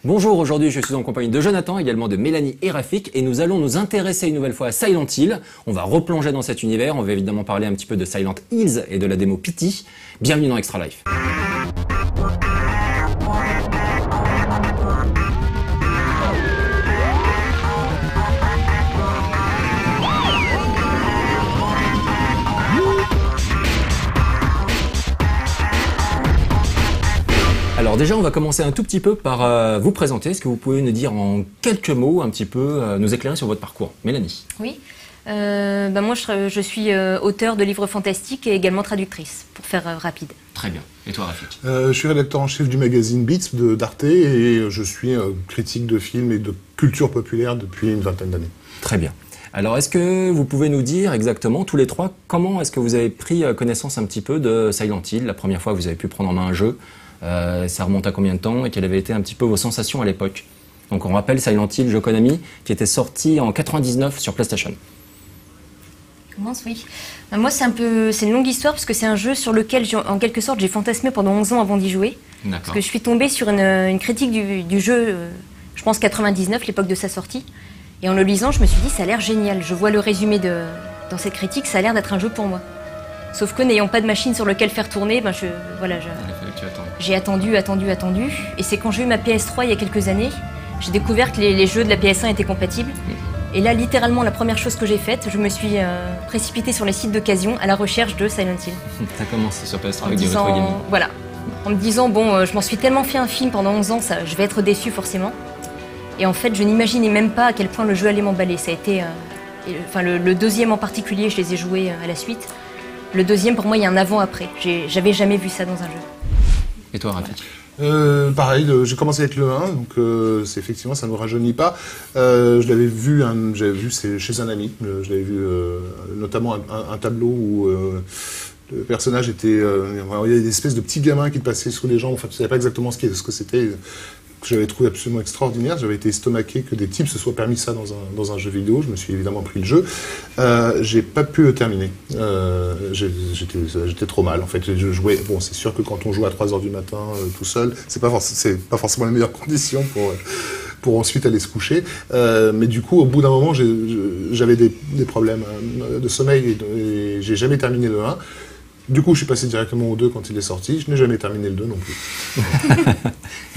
Bonjour, aujourd'hui je suis en compagnie de Jonathan, également de Mélanie et Rafik, et nous allons nous intéresser une nouvelle fois à Silent Hill. On va replonger dans cet univers, on va évidemment parler un petit peu de Silent Hills et de la démo Pity. Bienvenue dans Extra Life. Alors déjà, on va commencer un tout petit peu par vous présenter. Est-ce que vous pouvez nous dire en quelques mots, un petit peu, nous éclairer sur votre parcours? Mélanie. Oui, moi je suis auteure de livres fantastiques et également traductrice, pour faire rapide. Très bien. Et toi, Rafik? Je suis rédacteur en chef du magazine Beats d'Arte et je suis critique de films et de culture populaire depuis une vingtaine d'années. Très bien. Alors, est-ce que vous pouvez nous dire exactement, tous les trois, comment est-ce que vous avez pris connaissance un petit peu de Silent Hill, la première fois que vous avez pu prendre en main un jeu? Ça remonte à combien de temps et quelles avaient été un petit peu vos sensations à l'époque? Donc on rappelle Silent Hill, jeu Konami, qui était sorti en 99 sur PlayStation. Commence, oui. Moi c'est une longue histoire parce que c'est un jeu sur lequel en quelque sorte j'ai fantasmé pendant 11 ans avant d'y jouer. Parce que je suis tombée sur une critique du jeu, je pense 99, l'époque de sa sortie. Et en le lisant, je me suis dit ça a l'air génial. Je vois le résumé dans cette critique, ça a l'air d'être un jeu pour moi. Sauf que n'ayant pas de machine sur laquelle faire tourner, j'ai attendu. Et c'est quand j'ai eu ma PS3 il y a quelques années, j'ai découvert que les jeux de la PS1 étaient compatibles. Et là, littéralement, la première chose que j'ai faite, je me suis précipitée sur les sites d'occasion à la recherche de Silent Hill. T'as commencé sur PS3 avec du rétro gaming. Voilà. En me disant, bon, je m'en suis tellement fait un film pendant 11 ans, je vais être déçue forcément. Et en fait, je n'imaginais même pas à quel point le jeu allait m'emballer. Ça a été... le deuxième en particulier, je les ai joués à la suite. Le deuxième, pour moi, il y a un avant-après. J'avais jamais vu ça dans un jeu. Et toi, Rafik? Pareil, j'ai commencé avec le 1, donc effectivement, ça ne me rajeunit pas. Je l'avais vu, j'avais vu chez un ami. Je l'avais vu notamment un tableau où le personnage était... il y avait des espèces de petits gamins qui passaient sous les jambes. Enfin, je ne savais pas exactement ce que c'était. Que j'avais trouvé absolument extraordinaire. J'avais été estomaqué que des types se soient permis ça dans un jeu vidéo. Je me suis évidemment pris le jeu. J'ai pas pu le terminer. J'étais trop mal. En fait, je jouais. Bon, c'est sûr que quand on joue à 3h du matin tout seul, c'est pas forcément les meilleures conditions pour ensuite aller se coucher. Mais du coup, au bout d'un moment, j'avais des problèmes de sommeil et j'ai jamais terminé le 1. Du coup, je suis passé directement au 2 quand il est sorti. Je n'ai jamais terminé le 2 non plus.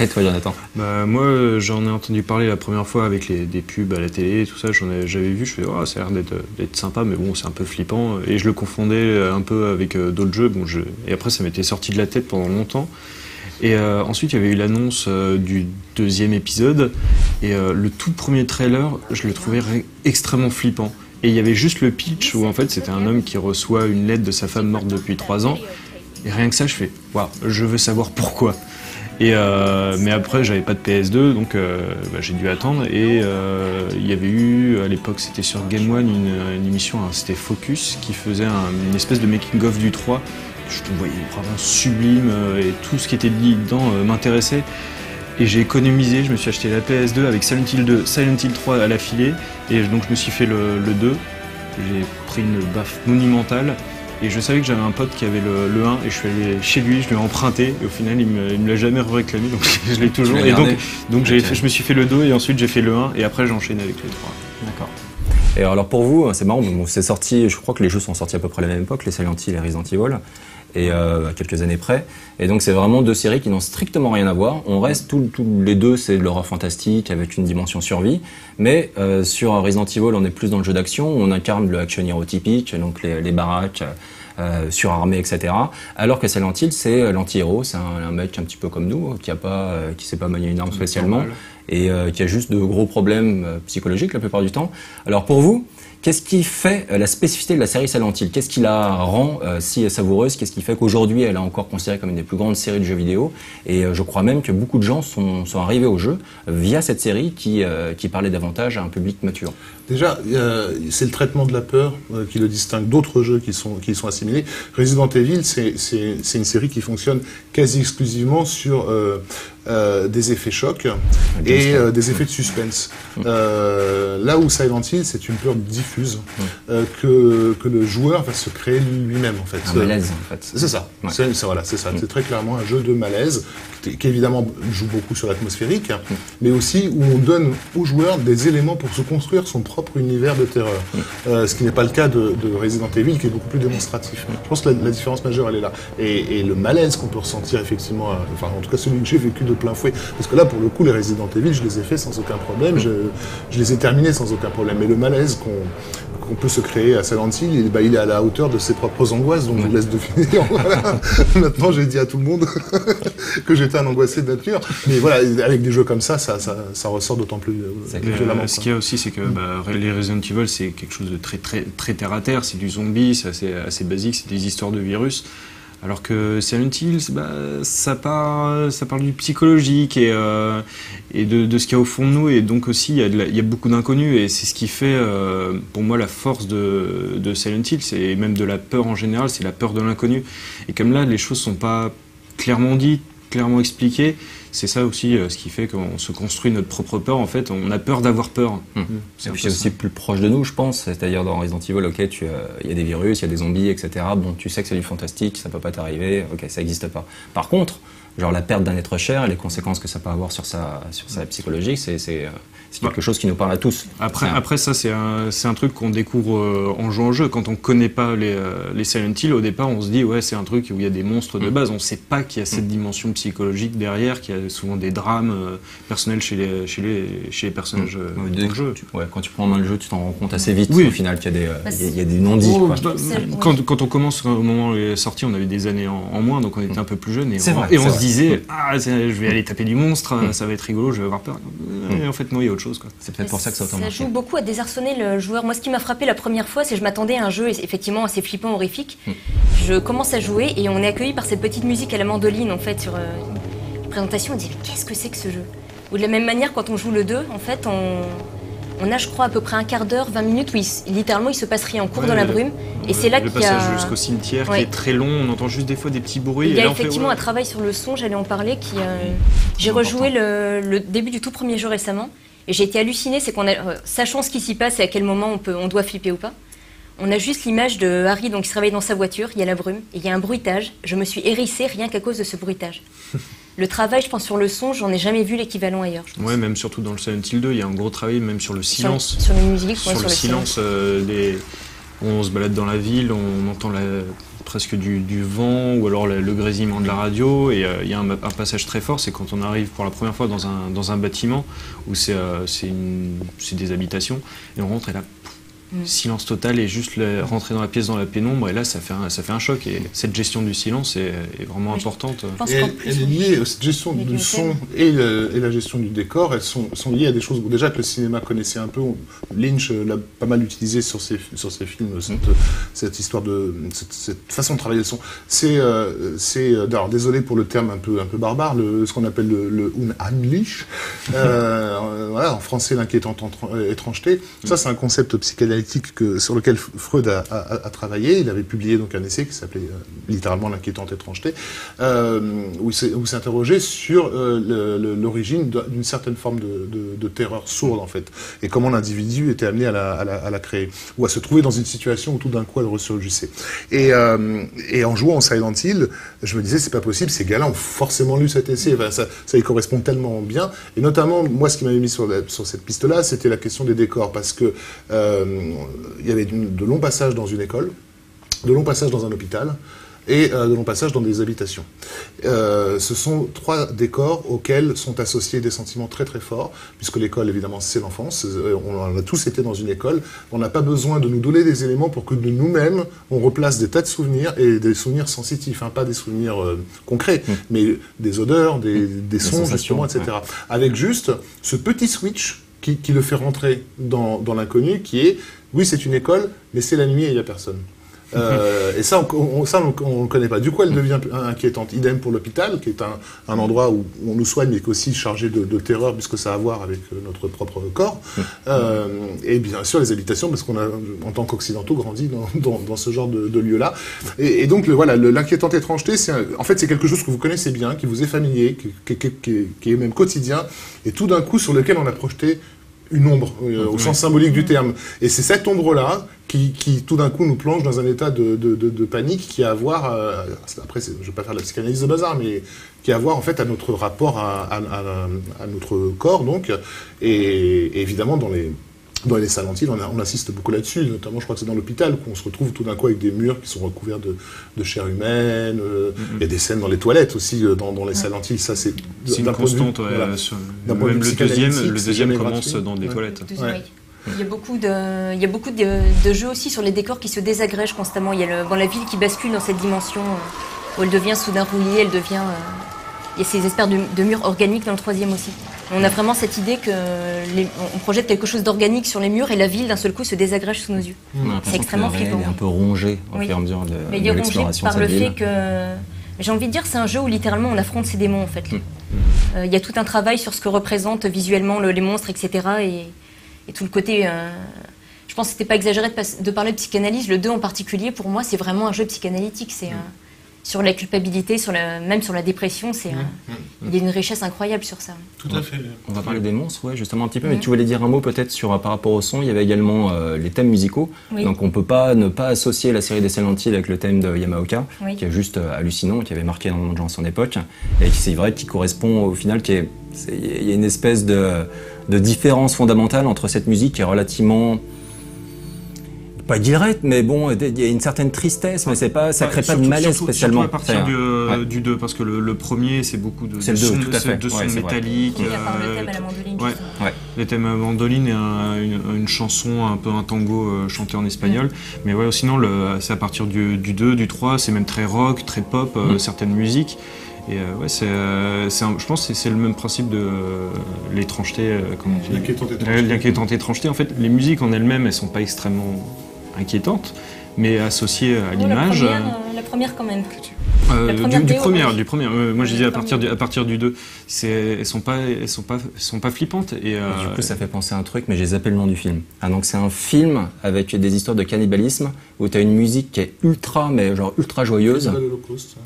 Et toi, Jonathan? Moi, j'en ai entendu parler la première fois avec des pubs à la télé et tout ça. J'avais vu, je fais oh, ça a l'air d'être sympa, mais bon, c'est un peu flippant. Et je le confondais un peu avec d'autres jeux. Et après, ça m'était sorti de la tête pendant longtemps. Et ensuite, il y avait eu l'annonce du deuxième épisode. Et le tout premier trailer, je le trouvais extrêmement flippant. Et il y avait juste le pitch où en fait c'était un homme qui reçoit une lettre de sa femme morte depuis 3 ans. Et rien que ça, je fais waouh, je veux savoir pourquoi. Et mais après, j'avais pas de PS2, donc j'ai dû attendre. Et il y avait eu à l'époque, c'était sur Game One, une émission, c'était Focus, qui faisait une espèce de making-of du 3. Je le voyais vraiment sublime et tout ce qui était dit dedans m'intéressait. Et j'ai économisé, je me suis acheté la PS2 avec Silent Hill 2, Silent Hill 3 à l'affilée. Et donc je me suis fait le 2. J'ai pris une baffe monumentale. Et je savais que j'avais un pote qui avait le 1 et je suis allé chez lui, je lui ai emprunté. Et au final, il me l'a jamais réclamé, donc je l'ai toujours. Et donc je me suis fait le 2 et ensuite j'ai fait le 1 et après j'ai enchaîné avec les 3. D'accord. Et alors pour vous, c'est marrant, c'est sorti, je crois que les jeux sont sortis à peu près à la même époque, les Silent Hill et Resident Evil. Et à quelques années près. Et donc c'est vraiment deux séries qui n'ont strictement rien à voir. On reste tous les deux, c'est de l'horreur fantastique avec une dimension survie. Mais sur Resident Evil, on est plus dans le jeu d'action. On incarne le action hero typique, donc les baraques surarmés, etc. Alors que Silent Hill, c'est l'anti-héros. C'est un mec un petit peu comme nous, qui sait pas manier une arme spécialement et qui a juste de gros problèmes psychologiques la plupart du temps. Alors pour vous, qu'est-ce qui fait la spécificité de la série Silent Hill? Qu'est-ce qui la rend si savoureuse? Qu'est-ce qui fait qu'aujourd'hui elle est encore considérée comme une des plus grandes séries de jeux vidéo? Et je crois même que beaucoup de gens sont arrivés au jeu via cette série qui parlait davantage à un public mature. Déjà, c'est le traitement de la peur qui le distingue d'autres jeux qui sont assimilés. Resident Evil, c'est une série qui fonctionne quasi exclusivement sur des effets chocs et des effets de suspense. Là où Silent Hill, c'est une peur diffuse que le joueur va se créer lui-même en fait. Un malaise en fait. C'est ça. Ouais. C'est ça. C'est très clairement un jeu de malaise qui évidemment joue beaucoup sur l'atmosphérique, mais aussi où on donne aux joueurs des éléments pour se construire son propre univers de terreur. Ce qui n'est pas le cas de Resident Evil, qui est beaucoup plus démonstratif. Je pense que la différence majeure, elle est là. Et le malaise qu'on peut ressentir effectivement, enfin en tout cas celui que j'ai vécu de plein fouet, parce que là pour le coup les Resident Evil, je les ai fait sans aucun problème, je les ai terminés sans aucun problème. Mais le malaise qu'on peut se créer à Silent Hill, il est à la hauteur de ses propres angoisses, donc je vous laisse deviner. Voilà. Maintenant j'ai dit à tout le monde que j'étais un angoissé de nature, mais voilà, avec des jeux comme ça ressort d'autant plus violemment. Ce qu'il y a aussi, c'est que les Resident Evil, c'est quelque chose de très terre à terre, c'est du zombie, c'est assez basique, c'est des histoires de virus. Alors que Silent Hill, ça parle du psychologique et de ce qu'il y a au fond de nous, et donc aussi il y a beaucoup d'inconnus, et c'est ce qui fait pour moi la force de Silent Hill, c'est même de la peur en général, c'est la peur de l'inconnu. Et comme là, les choses sont pas clairement dites, clairement expliquées, c'est ça aussi ce qui fait qu'on se construit notre propre peur. En fait, on a peur d'avoir peur. C'est aussi plus proche de nous, je pense. C'est-à-dire dans Resident Evil, ok, il y a des virus, il y a des zombies, etc. Bon, tu sais que c'est du fantastique, ça peut pas t'arriver, ok, ça n'existe pas. Par contre, genre la perte d'un être cher et les conséquences que ça peut avoir sur sa psychologique, c'est quelque chose qui nous parle à tous. Après ça, c'est un truc qu'on découvre en jouant au jeu. Quand on connaît pas les Silent Hill, au départ, on se dit ouais, c'est un truc où il y a des monstres de base. On sait pas qu'il y a cette dimension psychologique derrière, qu'il y a souvent des drames personnels chez les personnages du jeu. Quand tu prends en main le jeu, tu t'en rends compte assez vite au final qu'il y a des non-dits. Quand on commence, au moment où il est sorti, on avait des années en moins, donc on était un peu plus jeunes, et on se disait je vais aller taper du monstre, ça va être rigolo, je vais avoir peur. Et en fait non, il y a autre chose, quoi. C'est peut-être pour ça que ça a autant marché. Ça joue beaucoup à désarçonner le joueur. Moi, ce qui m'a frappé la première fois, c'est que je m'attendais à un jeu effectivement assez flippant, horrifique. Je commence à jouer et on est accueilli par cette petite musique à la mandoline en fait sur une présentation. On dit mais qu'est-ce que c'est que ce jeu? Ou de la même manière, quand on joue le 2, en fait, on a, je crois, à peu près un quart d'heure, 20 minutes où littéralement il se passe rien, on court dans la brume. Et c'est là qu'il y a... Le passage jusqu'au cimetière qui est très long, on entend juste des fois des petits bruits. Il y a effectivement un travail sur le son, j'allais en parler, j'ai rejoué le début du tout premier jeu récemment, et j'ai été hallucinée, c'est sachant ce qui s'y passe et à quel moment on doit flipper ou pas, on a juste l'image de Harry donc, qui se réveille dans sa voiture, il y a la brume, et il y a un bruitage. Je me suis hérissée rien qu'à cause de ce bruitage. Le travail, je pense, sur le son, j'en ai jamais vu l'équivalent ailleurs. Ouais, même surtout dans le Silent Hill 2, il y a un gros travail même sur le silence. Sur les musiques, sur le silence. On se balade dans la ville, on entend presque du vent ou alors le grésillement de la radio, et il y a un passage très fort, c'est quand on arrive pour la première fois dans un bâtiment où c'est des habitations, et on rentre et là, silence total, et juste rentrer dans la pièce dans la pénombre, et là ça fait un choc, et cette gestion du silence est vraiment importante. Elle est liée, cette gestion du son et la gestion du décor, elles sont liées à des choses déjà que le cinéma connaissait un peu. Lynch l'a pas mal utilisé sur ses films, cette histoire cette façon de travailler le son. Alors désolé pour le terme un peu barbare, ce qu'on appelle le unheimlich, voilà, en français l'inquiétante étrangeté. Ça c'est un concept psychanalytique sur lequel Freud a travaillé. Il avait publié donc un essai qui s'appelait littéralement l'inquiétante étrangeté, où il s'interrogeait sur l'origine d'une certaine forme de terreur sourde en fait, et comment l'individu était amené à la créer, ou à se trouver dans une situation où tout d'un coup elle ressurgissait. Et en jouant en Silent Hill, je me disais c'est pas possible, ces gars-là ont forcément lu cet essai, enfin, ça y correspond tellement bien, et notamment moi ce qui m'avait mis sur cette piste-là, c'était la question des décors, parce que il y avait de longs passages dans une école, de longs passages dans un hôpital, et de longs passages dans des habitations. Ce sont 3 décors auxquels sont associés des sentiments très très forts, puisque l'école évidemment c'est l'enfance, on a tous été dans une école, on n'a pas besoin de nous donner des éléments pour que de nous-mêmes on replace des tas de souvenirs, et des souvenirs sensitifs, pas des souvenirs concrets, mais des odeurs, des sons justement, etc. Avec juste ce petit switch qui le fait rentrer dans l'inconnu, qui est, oui c'est une école, mais c'est la nuit et il n'y a personne. Et ça, on ne connaît pas. Du coup, elle devient inquiétante. Idem pour l'hôpital, qui est un endroit où on nous soigne, mais qui est aussi chargé de terreur, puisque ça a à voir avec notre propre corps. Et bien sûr, les habitations, parce qu'on a, en tant qu'occidentaux, grandi dans ce genre de lieu-là. Et donc, l'inquiétante étrangeté, en fait, c'est quelque chose que vous connaissez bien, qui vous est familier, qui est même quotidien, et tout d'un coup, sur lequel on a projeté une ombre, au sens symbolique du terme. Et c'est cette ombre-là qui tout d'un coup nous plonge dans un état de panique qui a à voir, après je ne vais pas faire la psychanalyse de bazar, mais qui a à voir en fait à notre rapport à notre corps, donc, et évidemment dans les salles antilles, on assiste beaucoup là-dessus, notamment je crois que c'est dans l'hôpital qu'on se retrouve tout d'un coup avec des murs qui sont recouverts de chair humaine, il y a des scènes dans les toilettes aussi, dans les salles antilles, ça c'est une constante, même le deuxième commence dans des toilettes. Il y a beaucoup de jeux aussi sur les décors qui se désagrègent constamment. Il y a la ville qui bascule dans cette dimension où elle devient soudain rouillée, il y a ces espèces de murs organiques dans le troisième aussi. On a vraiment cette idée qu'on projette quelque chose d'organique sur les murs et la ville d'un seul coup se désagrège sous nos yeux. C'est extrêmement flippant. Elle est un peu rongée au fur et à mesure de Mais il est rongé par le fait que... J'ai envie de dire c'est un jeu où littéralement on affronte ses démons en fait. Il y a tout un travail sur ce que représentent visuellement les monstres, etc. Et tout le côté... je pense que c'était pas exagéré de parler de psychanalyse. Le 2 en particulier, pour moi, c'est vraiment un jeu psychanalytique. C'est sur la culpabilité, même sur la dépression, il y a une richesse incroyable sur ça. Tout à fait. On va parler des monstres, justement un petit peu, mais tu voulais dire un mot peut-être par rapport au son. Il y avait également les thèmes musicaux, donc on ne peut pas ne pas associer la série des Silent Hill avec le thème de Yamaoka, qui est juste hallucinant, qui avait marqué énormément de gens à son époque, et c'est vrai qui correspond au final, il y a une espèce de différence fondamentale entre cette musique qui est relativement... pas directe, mais bon, il y a une certaine tristesse, mais ça crée pas de malaise spécialement. Surtout à partir du 2, parce que le premier, c'est beaucoup de sons métalliques. Il y a le thème à la mandoline. Le thème à la mandoline et une chanson, un tango chanté en espagnol. Mais sinon, c'est à partir du 2, du 3, c'est même très rock, très pop, certaines musiques. Et je pense que c'est le même principe de l'étrangeté, l'inquiétante étrangeté. En fait, les musiques en elles-mêmes, elles sont pas extrêmement inquiétante, mais associée à l'image. La première quand même. Du premier. Moi je disais à partir du 2, elles sont pas flippantes. Et du coup ça fait penser à un truc, mais j'ai zappé le nom du film. Donc c'est un film avec des histoires de cannibalisme où tu as une musique qui est ultra joyeuse.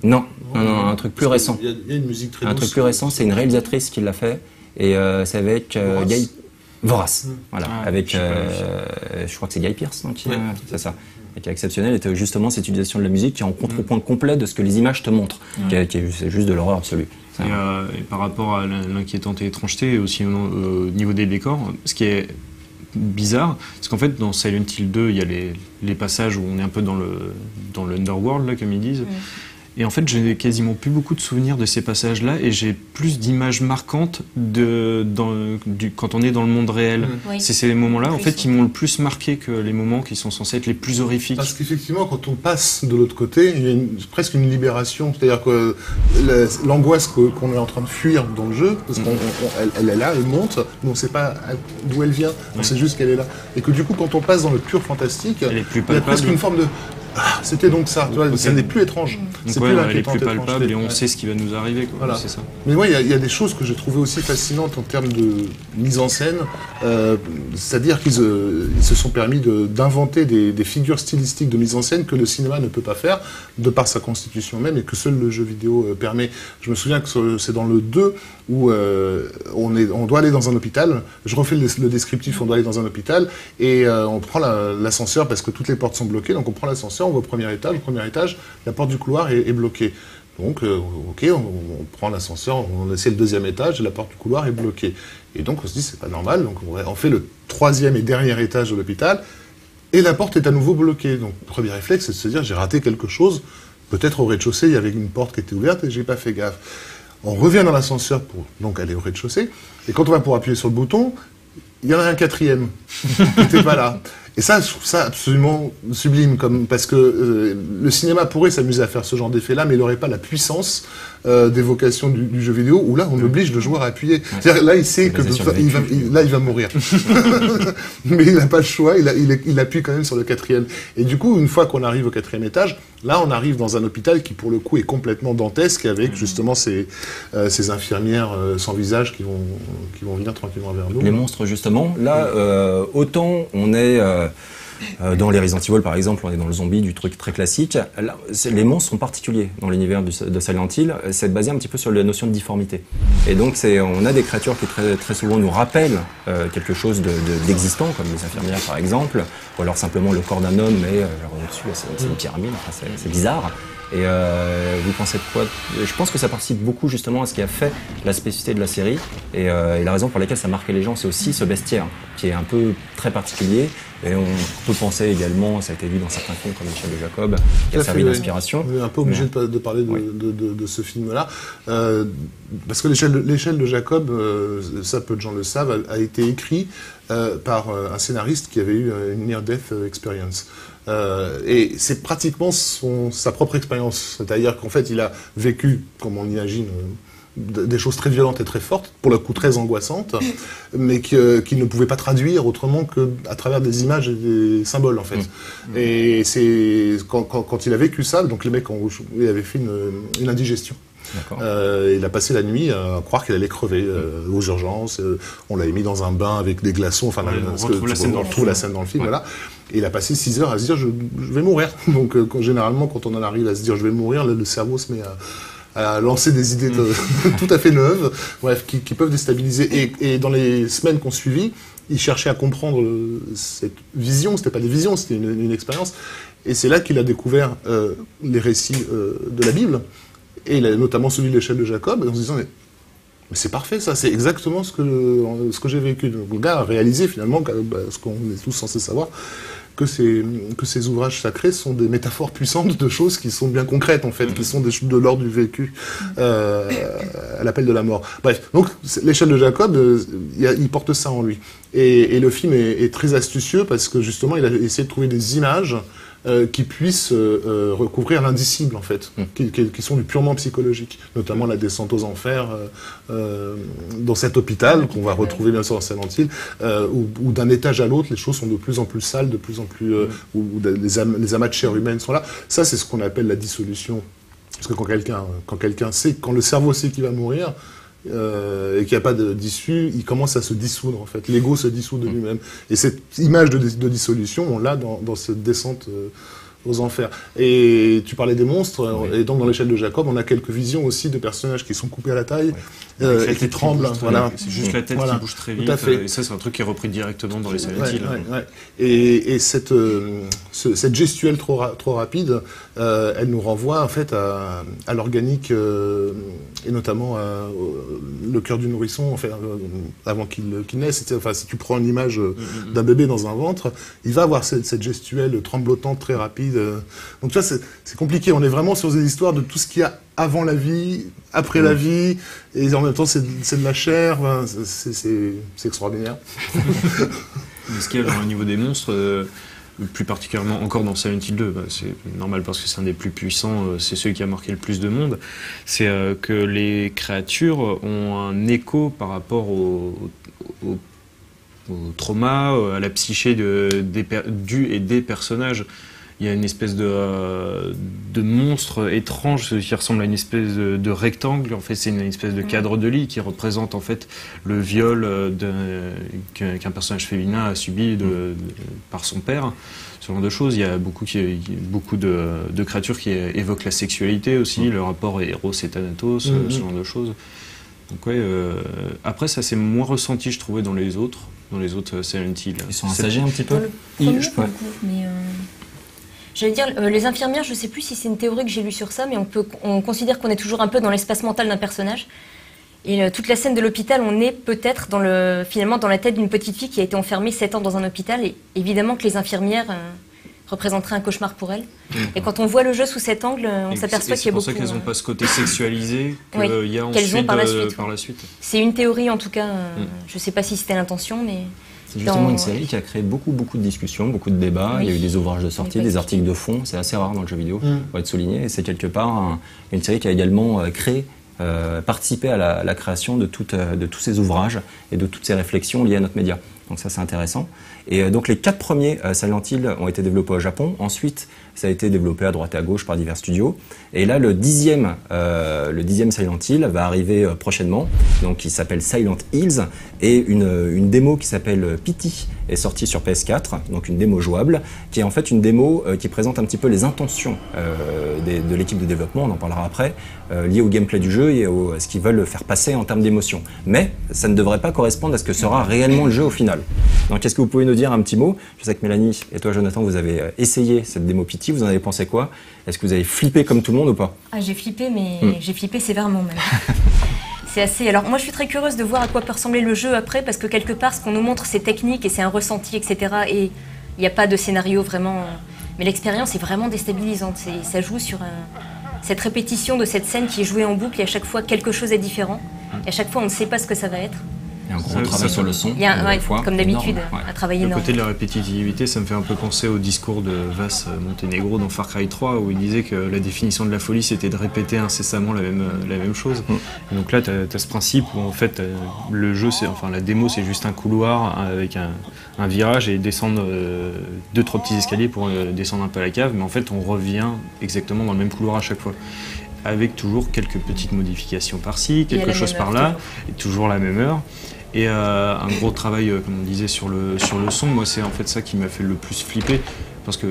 Non, un truc plus récent. Il y a une musique très douce. Un truc plus récent, c'est une réalisatrice qui l'a fait et c'est avec Vorace, avec, je crois que c'est Guy Pearce, c'est ça, et qui est exceptionnel, et justement cette utilisation de la musique qui est en contrepoint complet de ce que les images te montrent, c'est juste de l'horreur absolue. Et par rapport à l'inquiétante et étrangeté, et aussi au niveau des décors, ce qui est bizarre, c'est qu'en fait dans Silent Hill 2, il y a les passages où on est un peu dans le underworld, là, comme ils disent. Et en fait, j'ai quasiment plus beaucoup de souvenirs de ces passages-là, et j'ai plus d'images marquantes quand on est dans le monde réel. C'est ces moments-là, en fait, qui m'ont le plus marqué que les moments qui sont censés être les plus horrifiques. Parce qu'effectivement, quand on passe de l'autre côté, il y a presque une libération. C'est-à-dire que l'angoisse qu'on est en train de fuir dans le jeu, parce qu'elle est là, elle monte, mais on ne sait pas d'où elle vient, on sait juste qu'elle est là. Et que du coup, quand on passe dans le pur fantastique, il y a presque une forme de... c'était donc ça, tu vois, ça n'est plus étrange. C'est plus elle est plus palpable et on sait ce qui va nous arriver. Voilà. C'est ça. Mais moi, il y a des choses que j'ai trouvées aussi fascinantes en termes de mise en scène. C'est-à-dire qu'ils se sont permis d'inventer des figures stylistiques de mise en scène que le cinéma ne peut pas faire, de par sa constitution même, et que seul le jeu vidéo permet. Je me souviens que c'est dans le 2 où on doit aller dans un hôpital. Je refais le descriptif, on doit aller dans un hôpital, et on prend l'ascenseur parce que toutes les portes sont bloquées, donc on prend l'ascenseur, on va au premier étage, la porte du couloir est bloquée. Donc, on prend l'ascenseur, on essaie le deuxième étage, et la porte du couloir est bloquée. Et donc, on se dit, c'est pas normal, donc on fait le troisième et dernier étage de l'hôpital, et la porte est à nouveau bloquée. Donc, le premier réflexe, c'est de se dire, j'ai raté quelque chose, peut-être au rez-de-chaussée, il y avait une porte qui était ouverte, et j'ai pas fait gaffe. On revient dans l'ascenseur pour donc aller au rez-de-chaussée, et quand on va pour appuyer sur le bouton, il y en a un quatrième qui n'était pas là. Et ça, je trouve ça absolument sublime, parce que le cinéma pourrait s'amuser à faire ce genre d'effet-là, mais il n'aurait pas la puissance d'évocation du jeu vidéo, où là, on oblige le joueur à appuyer. C'est-à-dire, là, il sait que il va mourir. Mais il n'a pas le choix, il appuie quand même sur le quatrième. Et du coup, une fois qu'on arrive au quatrième étage, là, on arrive dans un hôpital qui, pour le coup, est complètement dantesque, avec justement ces infirmières sans visage qui vont venir tranquillement vers nous. Les monstres, justement. Là, autant on est... dans les Resident Evil, par exemple, on est dans le zombie, du truc très classique. Là, les monstres sont particuliers dans l'univers de Silent Hill. C'est basé un petit peu sur la notion de difformité. Et donc, on a des créatures qui très, très souvent nous rappellent quelque chose d'existant, comme les infirmières, par exemple, ou alors simplement le corps d'un homme, mais au-dessus, c'est une pyramide. Enfin, c'est bizarre. Et vous pensez de quoi? Je pense que ça participe beaucoup justement à ce qui a fait la spécificité de la série et la raison pour laquelle ça marquait les gens, c'est aussi ce bestiaire qui est un peu très particulier. Et on peut penser également, ça a été vu dans certains films comme L'échelle de Jacob, qui a servi d'inspiration. On est un peu obligé de parler de ce film-là, parce que L'échelle de Jacob, ça peu de gens le savent, a été écrit par un scénariste qui avait eu une near-death experience. Et c'est pratiquement sa propre expérience. C'est-à-dire qu'en fait, il a vécu, comme on imagine, des choses très violentes et très fortes, pour le coup très angoissantes, mais qu'il ne pouvait pas traduire autrement qu'à travers des images et des symboles, en fait. Et c'est quand il a vécu ça, donc les mecs il avait fait une indigestion. Il a passé la nuit à croire qu'il allait crever aux urgences. On l'avait mis dans un bain avec des glaçons. Enfin, on retrouve la scène dans le film. Voilà. Et il a passé 6 heures à se dire je vais mourir. Donc généralement, quand on en arrive à se dire je vais mourir, le cerveau se met à lancer des idées tout à fait neuves, bref, qui peuvent déstabiliser. Et dans les semaines qu'on suivit, il cherchait à comprendre cette vision. C'était pas des visions, c'était une expérience. Et c'est là qu'il a découvert les récits de la Bible. Et il a notamment celui de l'échelle de Jacob, en se disant mais c'est parfait ça, c'est exactement ce que j'ai vécu. Donc le gars a réalisé finalement ce qu'on est tous censés savoir, que ces ouvrages sacrés sont des métaphores puissantes de choses qui sont bien concrètes en fait, qui sont de l'ordre du vécu, à l'appel de la mort. Bref, donc l'échelle de Jacob, il porte ça en lui. Et le film est très astucieux parce que justement il a essayé de trouver des images qui puissent recouvrir l'indicible en fait, qui sont du purement psychologique, notamment la descente aux enfers dans cet hôpital qu'on va retrouver bien sûr dans Silent Hill, où d'un étage à l'autre les choses sont de plus en plus sales, de plus en plus où les amas de chair humaine sont là. Ça c'est ce qu'on appelle la dissolution, parce que quand quelqu'un sait, quand le cerveau sait qu'il va mourir, et qu'il n'y a pas d'issue, il commence à se dissoudre en fait. L'ego se dissout de lui-même. Et cette image de dissolution, on l'a dans cette descente aux enfers. Et tu parlais des monstres, et donc dans l'échelle de Jacob, on a quelques visions aussi de personnages qui sont coupés à la taille et qui tremblent. Voilà. C'est juste la tête qui bouge très vite. Tout à fait. Et ça, c'est un truc qui est repris directement dans les Silent Hill. Et cette gestuelle trop rapide, elle nous renvoie en fait à l'organique et notamment le cœur du nourrisson, enfin, avant qu'il naisse. Enfin, si tu prends une image d'un bébé dans un ventre, il va avoir cette gestuelle tremblotante très rapide. Donc tu vois, c'est compliqué. On est vraiment sur des histoires de tout ce qu'il y a avant la vie, après la vie, et en même temps c'est de la chair. Enfin, c'est extraordinaire. Mais ce qu'il y a au niveau des monstres, plus particulièrement encore dans Silent Hill 2, c'est normal parce que c'est un des plus puissants, c'est celui qui a marqué le plus de monde, c'est que les créatures ont un écho par rapport au trauma, à la psyché des personnages. Il y a une espèce de monstre étrange qui ressemble à une espèce de rectangle. En fait, c'est une espèce de cadre de lit qui représente en fait le viol qu'un personnage féminin a subi par son père. Ce genre de choses. Il y a beaucoup de créatures qui évoquent la sexualité aussi, le rapport Eros et Thanatos, ce genre de choses. Donc ouais, après ça c'est moins ressenti, je trouvais, dans les autres Silent Hill. Ils sont assagés un petit peu. J'allais dire, les infirmières, je ne sais plus si c'est une théorie que j'ai lue sur ça, mais on considère qu'on est toujours un peu dans l'espace mental d'un personnage. Et toute la scène de l'hôpital, on est peut-être finalement dans la tête d'une petite fille qui a été enfermée 7 ans dans un hôpital. Et évidemment que les infirmières représenterait un cauchemar pour elles. Et quand on voit le jeu sous cet angle, on s'aperçoit qu'il y a beaucoup... C'est pour ça qu'elles n'ont pas ce côté sexualisé qu'il y a ensuite par la suite. C'est une théorie en tout cas, je ne sais pas si c'était l'intention, mais... C'est justement une série qui a créé beaucoup de discussions, beaucoup de débats. Il y a eu des ouvrages de sortie, des articles de fond. C'est assez rare dans le jeu vidéo, pour être souligné. Et c'est quelque part une série qui a également participé à la création de tous ces ouvrages et de toutes ces réflexions liées à notre média. Donc ça, c'est intéressant. Et donc les 4 premiers Silent Hill ont été développés au Japon. Ensuite, ça a été développé à droite et à gauche par divers studios. Et là, le 10e Silent Hill va arriver prochainement. Donc il s'appelle Silent Hills. Et une démo qui s'appelle Pity est sortie sur PS4. Donc une démo jouable, qui est en fait une démo qui présente un petit peu les intentions de l'équipe de développement, on en parlera après, liées au gameplay du jeu et à ce qu'ils veulent faire passer en termes d'émotion. Mais ça ne devrait pas correspondre à ce que sera réellement le jeu au final. Donc est-ce que vous pouvez nous dire un petit mot? Je sais que Mélanie et toi Jonathan, vous avez essayé cette démo Pity, vous en avez pensé quoi? Est-ce que vous avez flippé comme tout le monde ou pas? J'ai flippé, mais j'ai flippé sévèrement même. C'est assez... Alors moi je suis très curieuse de voir à quoi peut ressembler le jeu après, parce que quelque part ce qu'on nous montre c'est technique et c'est un ressenti, etc. Et il n'y a pas de scénario vraiment... Mais l'expérience est vraiment déstabilisante. Ça joue sur cette répétition de cette scène qui est jouée en boucle et à chaque fois quelque chose est différent. Et à chaque fois on ne sait pas ce que ça va être. Il y a un gros travail sur le son. Il y a comme d'habitude, un travail énorme. Le côté de la répétitivité, ça me fait un peu penser au discours de Vas Montenegro dans Far Cry 3, où il disait que la définition de la folie, c'était de répéter incessamment la même chose. Et donc là, tu as ce principe où en fait, le jeu, la démo, c'est juste un couloir avec un virage et descendre 2-3 petits escaliers pour descendre un peu à la cave. Mais en fait, on revient exactement dans le même couloir à chaque fois, avec toujours quelques petites modifications par-ci, quelque chose par-là, et toujours la même heure. Et un gros travail, comme on disait, sur le son. Moi, c'est en fait ça qui m'a fait le plus flipper, parce que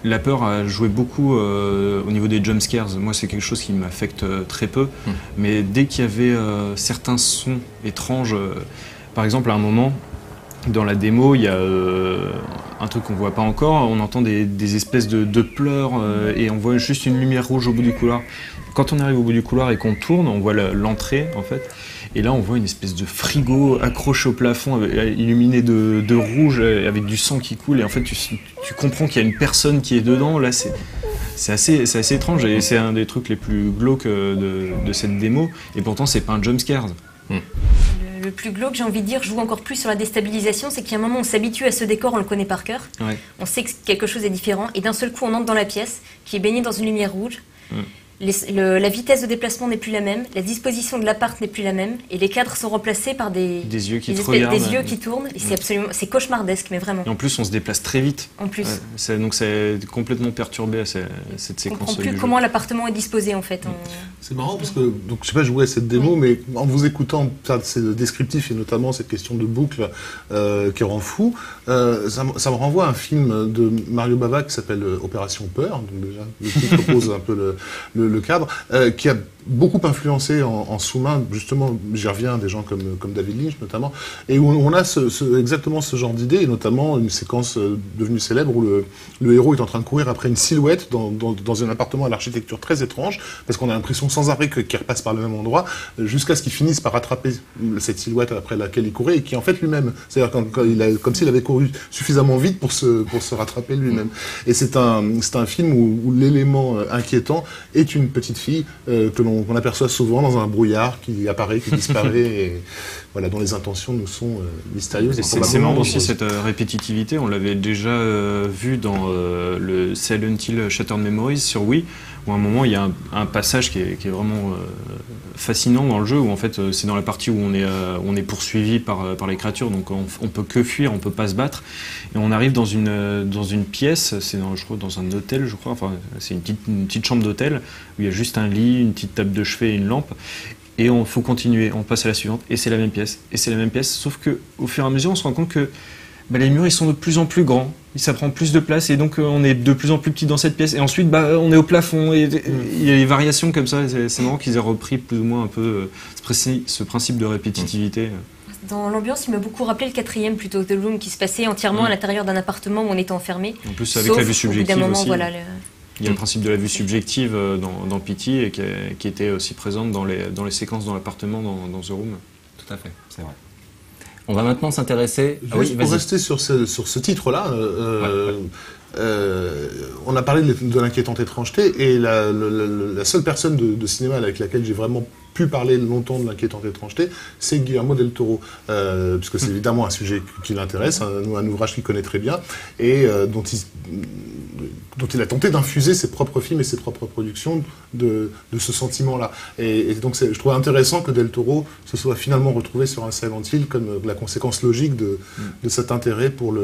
la peur a joué beaucoup au niveau des jumpscares. Moi, c'est quelque chose qui m'affecte très peu, mais dès qu'il y avait certains sons étranges, par exemple, à un moment, dans la démo, il y a un truc qu'on ne voit pas encore, on entend des espèces de pleurs et on voit juste une lumière rouge au bout du couloir. Quand on arrive au bout du couloir et qu'on tourne, on voit l'entrée en fait, et là on voit une espèce de frigo accroché au plafond, illuminé de rouge, avec du sang qui coule, et en fait tu comprends qu'il y a une personne qui est dedans. Là c'est assez étrange, et c'est un des trucs les plus glauques de cette démo, et pourtant c'est pas un jumpscare. Le plus glauque, j'ai envie de dire, joue encore plus sur la déstabilisation, c'est qu'il y a un moment où on s'habitue à ce décor, on le connaît par cœur, on sait que quelque chose est différent, et d'un seul coup on entre dans la pièce, qui est baignée dans une lumière rouge. La vitesse de déplacement n'est plus la même, la disposition de l'appart n'est plus la même, et les cadres sont remplacés par des yeux qui tournent, et c'est cauchemardesque, mais vraiment. Et en plus, on se déplace très vite. En plus. Donc c'est complètement perturbé à cette séquence. On comprend plus comment l'appartement est disposé en fait. C'est marrant parce que, donc, je sais pas joué à cette démo, mais en vous écoutant ces descriptifs et notamment cette question de boucle qui rend fou, ça me renvoie à un film de Mario Bava qui s'appelle Opération Peur, donc déjà le titre pose un peu le cadre, qui a beaucoup influencé en sous-main, justement, j'y reviens, des gens comme David Lynch notamment, et où on a exactement ce genre d'idée, et notamment une séquence devenue célèbre où le héros est en train de courir après une silhouette dans un appartement à l'architecture très étrange, parce qu'on a l'impression sans arrêt qu'il repasse par le même endroit, jusqu'à ce qu'il finisse par attraper cette silhouette après laquelle il courait, et qui est en fait lui-même. C'est-à-dire comme s'il avait couru suffisamment vite pour se rattraper lui-même. Et c'est un film où l'élément inquiétant est une petite fille qu'on aperçoit souvent dans un brouillard qui apparaît, qui disparaît, et voilà, dont les intentions nous sont mystérieuses. C'est marrant aussi cette répétitivité, on l'avait déjà vu dans le Silent Hill Shattered Memories sur Wii, où à un moment il y a un passage qui est vraiment fascinant dans le jeu, où en fait c'est dans la partie où on est poursuivi par les créatures, donc on peut que fuir, on peut pas se battre, et on arrive dans une pièce, c'est je crois dans un hôtel, je crois, enfin c'est une petite chambre d'hôtel où il y a juste un lit, une petite table de chevet et une lampe. Et on faut continuer, on passe à la suivante, et c'est la même pièce, et c'est la même pièce, sauf que au fur et à mesure on se rend compte que les murs ils sont de plus en plus grands, ça prend plus de place, et donc on est de plus en plus petit dans cette pièce, et ensuite on est au plafond, et il y a des variations comme ça, c'est marrant qu'ils aient repris plus ou moins un peu ce principe de répétitivité. Dans l'ambiance, il m'a beaucoup rappelé le 4e plutôt, The Room, qui se passait entièrement à l'intérieur d'un appartement où on était enfermé. En plus avec la vue subjective aussi. Voilà, il y a le principe de la vue subjective dans Pity, et qui était aussi présente dans les séquences dans l'appartement dans The Room. Tout à fait, c'est vrai. On va maintenant s'intéresser... Pour rester sur ce titre-là, on a parlé de l'inquiétante étrangeté, et la seule personne de cinéma avec laquelle j'ai vraiment pu parler longtemps de l'inquiétante étrangeté, c'est Guillermo del Toro, puisque c'est évidemment un sujet qui l'intéresse, un ouvrage qu'il connaît très bien, et dont il a tenté d'infuser ses propres films et ses propres productions de ce sentiment-là. Et donc je trouve intéressant que del Toro se soit finalement retrouvé sur un Silent Hill comme la conséquence logique de cet intérêt pour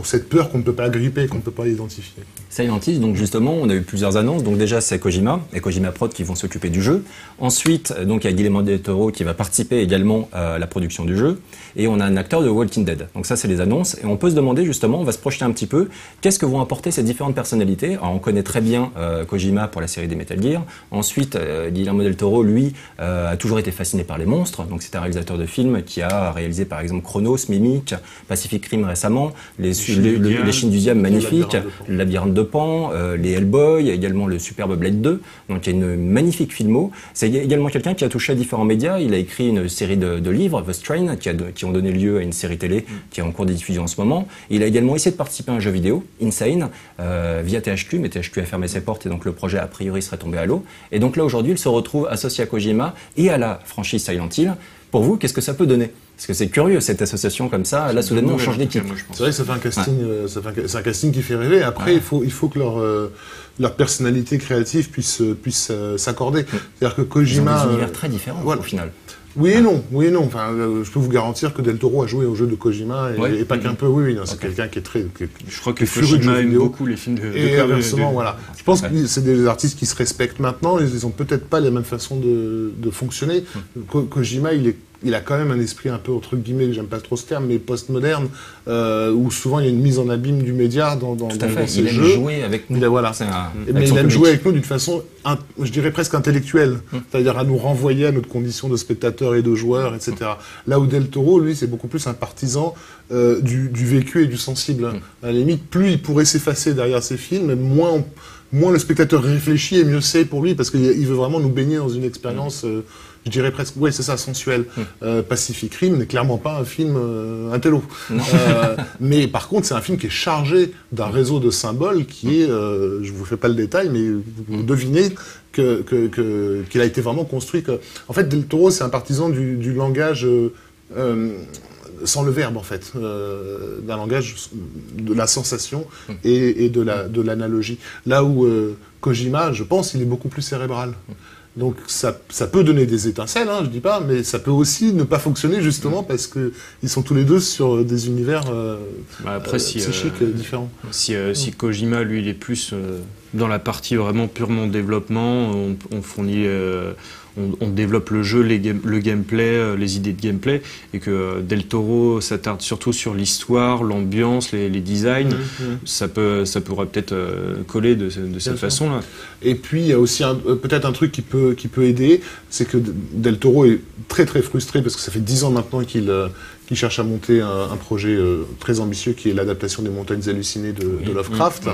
cette peur qu'on ne peut pas agripper, qu'on ne peut pas identifier. Silent Hill, donc justement, on a eu plusieurs annonces. Donc déjà, c'est Kojima et Kojima Prod qui vont s'occuper du jeu. Ensuite, donc il y a Guillermo del Toro qui va participer également à la production du jeu. Et on a un acteur de Walking Dead. Donc ça, c'est les annonces. Et on peut se demander justement, on va se projeter un petit peu, qu'est-ce que vont apporter ces différentes personnalités. Alors, on connaît très bien Kojima pour la série des Metal Gear. Ensuite, Guillermo del Toro, lui, a toujours été fasciné par les monstres. Donc c'est un réalisateur de films qui a réalisé par exemple Chronos, Mimic, Pacific Rim récemment, les Chines du Diable magnifiques, le Labyrinthe de Pan, les Hellboy, également le superbe Blade 2. Donc il y a une magnifique filmo. C'est également quelqu'un qui a touché à différents médias. Il a écrit une série de livres, The Strain, qui ont donné lieu à une série télé qui est en cours de diffusion en ce moment. Il a également essayé de participer à un jeu vidéo, Insane, via THQ, mais THQ a fermé ses portes et donc le projet a priori serait tombé à l'eau. Et donc là aujourd'hui il se retrouve associé à Kojima et à la franchise Silent Hill. Pour vous, qu'est-ce que ça peut donner? Parce que c'est curieux cette association comme ça. Là, soudainement, on change d'équipe. C'est vrai que ça fait un casting, c'est un casting qui fait rêver. Après, il faut que leur personnalité créative puisse s'accorder. C'est-à-dire que Kojima, ils ont des univers très différents au final. Oui et non. Enfin, je peux vous garantir que del Toro a joué au jeu de Kojima et pas qu'un peu. Oui, non, c'est quelqu'un qui est très. Je crois que Kojima aime beaucoup les films de. Et inversement, voilà. Je pense que c'est des artistes qui se respectent maintenant. Ils ont peut-être pas les mêmes façons de fonctionner. Kojima, il a quand même un esprit un peu, entre guillemets, j'aime pas trop ce terme, mais postmoderne, où souvent il y a une mise en abîme du média dans ces jeux. Il aime jouer avec nous. Mais il aime jouer avec nous d'une façon, je dirais presque intellectuelle, c'est-à-dire à nous renvoyer à notre condition de spectateur et de joueur, etc. Là où del Toro, lui, c'est beaucoup plus un partisan du vécu et du sensible. À la limite, plus il pourrait s'effacer derrière ses films, moins le spectateur réfléchit et mieux c'est pour lui, parce qu'il veut vraiment nous baigner dans une expérience... je dirais presque, oui, c'est ça, sensuel. Pacific Rim n'est clairement pas un film intello. Mais par contre, c'est un film qui est chargé d'un réseau de symboles qui est, je vous fais pas le détail, mais vous devinez qu'il a été vraiment construit. En fait, del Toro, c'est un partisan du langage sans le verbe, en fait, d'un langage de la sensation et de l'analogie. Là où Kojima, je pense, il est beaucoup plus cérébral. Donc ça peut donner des étincelles, je dis pas, mais ça peut aussi ne pas fonctionner justement parce que ils sont tous les deux sur des univers psychiques différents. Si Kojima, lui, il est plus dans la partie vraiment purement développement, on fournit... On développe le jeu, le gameplay, les idées de gameplay, et que del Toro s'attarde surtout sur l'histoire, l'ambiance, les designs. Ça pourrait peut-être coller de cette façon-là. Et puis il y a aussi peut-être un truc qui peut aider, c'est que del Toro est très très frustré parce que ça fait 10 ans maintenant qu'il cherche à monter un projet très ambitieux qui est l'adaptation des Montagnes hallucinées de Lovecraft,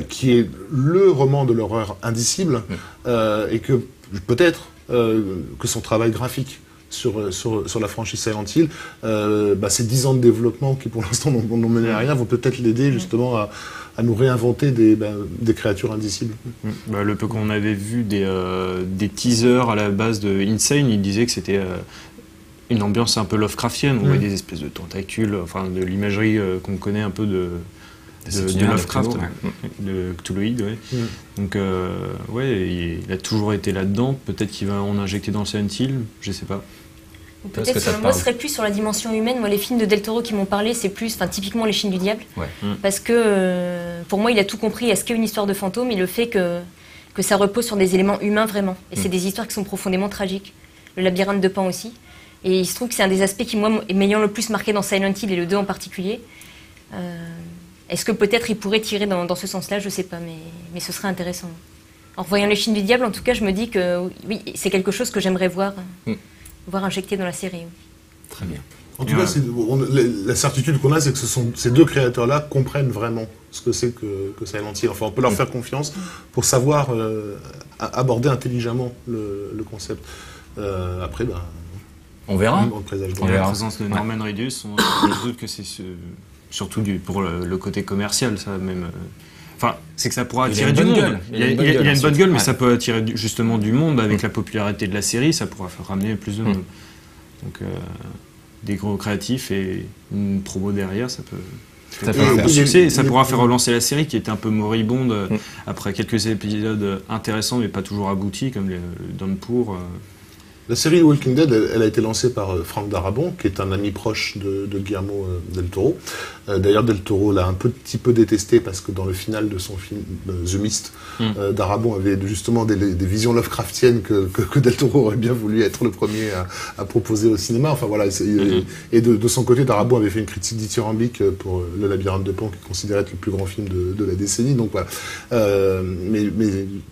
qui est le roman de l'horreur indicible, et que peut-être que son travail graphique sur la franchise Silent Hill, ces 10 ans de développement qui pour l'instant n'ont mené à rien vont peut-être l'aider justement à nous réinventer des créatures indicibles. Le peu qu'on avait vu des teasers à la base de Insane, il disait que c'était une ambiance un peu Lovecraftienne. On voyait des espèces de tentacules, enfin de l'imagerie qu'on connaît un peu de Lovecraft, de Cthulhuide, Donc, il a toujours été là-dedans. Peut-être qu'il va en injecter dans Silent Hill, je sais pas. Peut-être que moi, ce serait plus sur la dimension humaine. Moi, les films de del Toro qui m'ont parlé, c'est plus, typiquement Les Chines du Diable. Parce que, pour moi, il a tout compris à ce qu'est une histoire de fantôme et le fait que ça repose sur des éléments humains vraiment. Et c'est des histoires qui sont profondément tragiques. Le Labyrinthe de Pan aussi. Et il se trouve que c'est un des aspects qui, moi, m'ayant le plus marqué dans Silent Hill et le 2 en particulier. Est-ce que peut-être il pourrait tirer dans ce sens-là? Je ne sais pas, mais ce serait intéressant. En revoyant Les Chines du Diable, en tout cas, je me dis que oui, c'est quelque chose que j'aimerais voir injecté dans la série. Très bien. En tout cas, la certitude qu'on a, c'est que ces deux créateurs-là comprennent vraiment ce que c'est que Silent Hill. Enfin, on peut leur faire confiance pour savoir aborder intelligemment le concept. Après, On verra. La présence de Norman Reedus, je doute que c'est surtout pour le côté commercial, ça même. Enfin, c'est que ça pourra attirer du monde. Il a une bonne gueule, mais ça peut attirer justement du monde avec la popularité de la série, ça pourra ramener plus de monde. Donc, des gros créatifs et une promo derrière, ça peut. Ça peut faire succès, et ça pourra faire relancer la série qui était un peu moribonde après quelques épisodes intéressants mais pas toujours aboutis comme le Downpour. La série Walking Dead, elle a été lancée par Frank Darabont, qui est un ami proche de Guillermo del Toro. D'ailleurs, del Toro l'a un petit peu détesté parce que dans le final de son film The Mist, Darabont avait justement des visions Lovecraftiennes que del Toro aurait bien voulu être le premier à proposer au cinéma. Enfin voilà, et de son côté, Darabont avait fait une critique dithyrambique pour Le Labyrinthe de Pan, qui est considéré être le plus grand film de la décennie. Donc voilà. Mais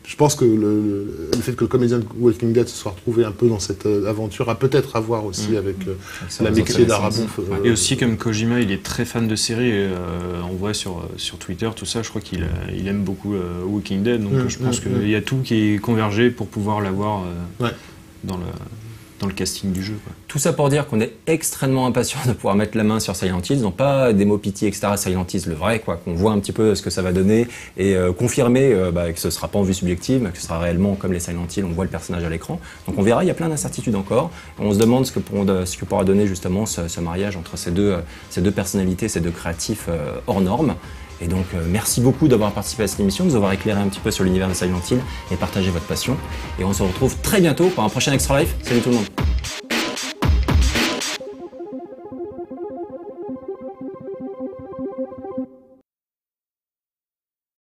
je pense que le fait que le comédien de Walking Dead se soit retrouvé un peu dans cette aventure a peut-être à voir aussi avec l'amitié d'Arabon. Et aussi comme Kojima, il est très fan de séries, on voit sur Twitter, tout ça, je crois qu'il aime beaucoup Walking Dead, donc je pense qu'il y a tout qui est convergé pour pouvoir l'avoir dans le casting du jeu. Quoi. Tout ça pour dire qu'on est extrêmement impatient de pouvoir mettre la main sur Silent Hills, non pas des mots pitié, etc. Silent Hills, le vrai, quoi, qu'on voit un petit peu ce que ça va donner et confirmer que ce ne sera pas en vue subjective, que ce sera réellement comme les Silent Hills, on voit le personnage à l'écran. Donc on verra, il y a plein d'incertitudes encore. On se demande ce que pourra donner justement ce mariage entre ces deux personnalités, ces deux créatifs hors normes. Et donc, merci beaucoup d'avoir participé à cette émission, de nous avoir éclairé un petit peu sur l'univers de Silent Hill et partagé votre passion. Et on se retrouve très bientôt pour un prochain Extra Life. Salut tout le monde!